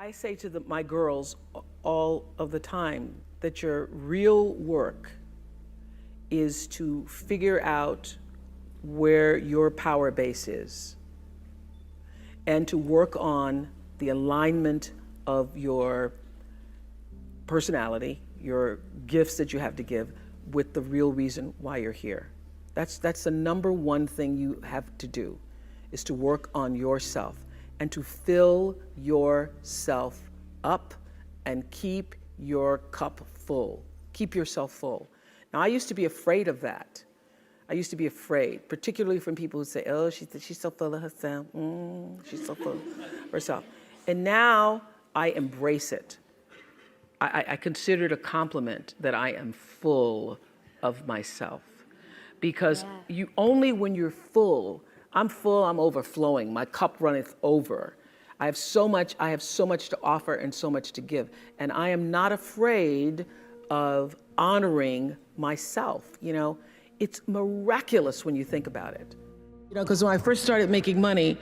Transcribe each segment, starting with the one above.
I say to my girls all of the time that your real work is to figure out where your power base is and to work on the alignment of your personality, your gifts that you have to give, with the real reason why you're here. That's the number one thing you have to do, is to work on yourself and to fill yourself up and keep your cup full. Keep yourself full. Now, I used to be afraid of that. I used to be afraid, particularly from people who say, oh, she's so full of herself. She's so full of herself. And now I embrace it. I consider it a compliment that I am full of myself. Because you only when you're full, I'm overflowing, my cup runneth over. I have so much to offer and so much to give. And I am not afraid of honoring myself. You know, it's miraculous when you think about it. You know, because when I first started making money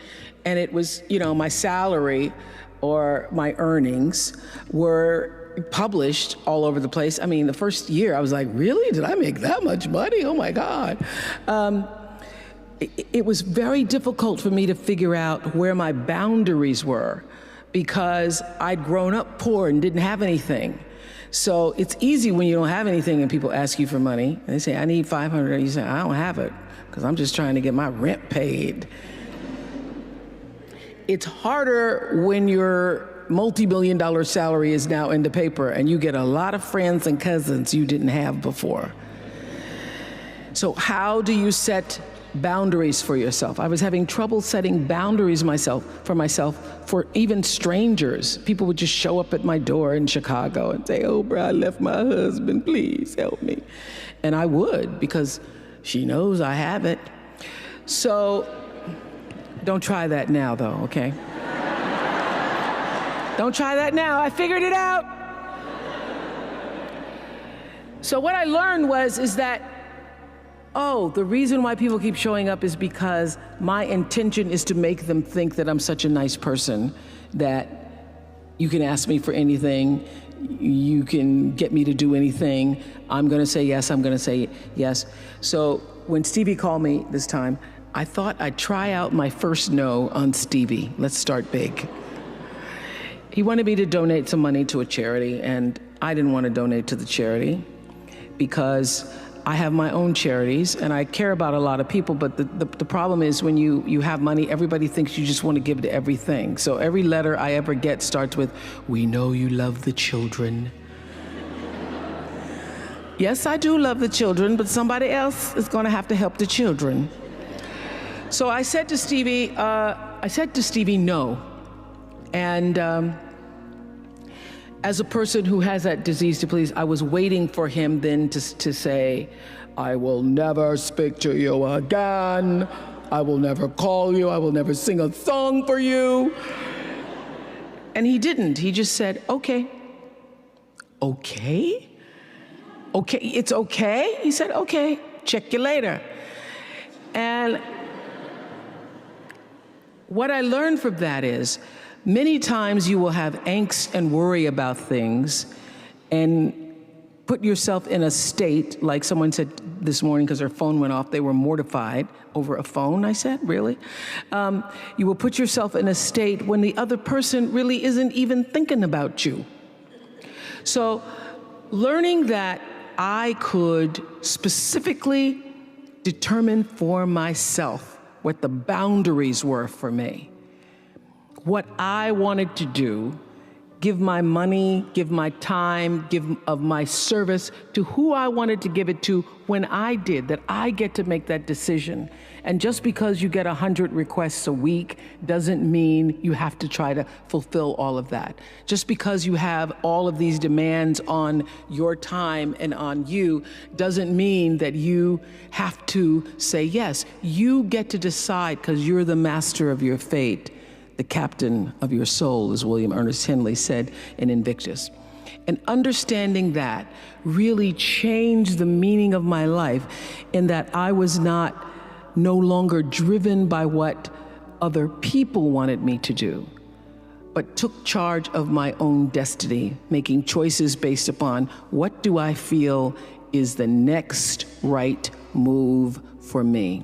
and it was, you know, my salary or my earnings were published all over the place. I mean, the first year I was like, really? Did I make that much money? Oh my God. It was very difficult for me to figure out where my boundaries were because I'd grown up poor and didn't have anything. So it's easy when you don't have anything and people ask you for money and they say, I need $500. And you say, I don't have it because I'm just trying to get my rent paid. It's harder when your multi-million-dollar salary is now in the paper and you get a lot of friends and cousins you didn't have before. So how do you set boundaries for yourself? I was having trouble setting boundaries for myself for even strangers. People would just show up at my door in Chicago and say, Oprah, I left my husband, please help me. And I would, because she knows I have it. So don't try that now though, okay? Don't try that now, I figured it out. So what I learned is that, oh, the reason why people keep showing up is because my intention is to make them think that I'm such a nice person that you can ask me for anything, you can get me to do anything, I'm gonna say yes, I'm gonna say yes. So when Stevie called me this time, I thought I'd try out my first no on Stevie. Let's start big. He wanted me to donate some money to a charity, and I didn't want to donate to the charity because I have my own charities and I care about a lot of people, but the problem is when you have money, everybody thinks you just want to give to everything. So every letter I ever get starts with, we know you love the children. Yes, I do love the children, but somebody else is going to have to help the children. So I said to Stevie, no. And as a person who has that disease to please, I was waiting for him then to say, I will never speak to you again. I will never call you. I will never sing a song for you. And he didn't. He just said, okay. Okay? Okay, it's okay? He said, okay, check you later. And what I learned from that is, many times you will have angst and worry about things and put yourself in a state, like someone said this morning because their phone went off, they were mortified over a phone, I said, really? You will put yourself in a state when the other person really isn't even thinking about you. So learning that I could specifically determine for myself what the boundaries were for me, what I wanted to do, give my money, give my time, give of my service to who I wanted to give it to when I did, that I get to make that decision. And just because you get 100 requests a week doesn't mean you have to try to fulfill all of that. Just because you have all of these demands on your time and on you doesn't mean that you have to say yes. You get to decide because you're the master of your fate. The captain of your soul, as William Ernest Henley said in Invictus. And understanding that really changed the meaning of my life in that I was no longer driven by what other people wanted me to do. but took charge of my own destiny, making choices based upon what do I feel is the next right move for me.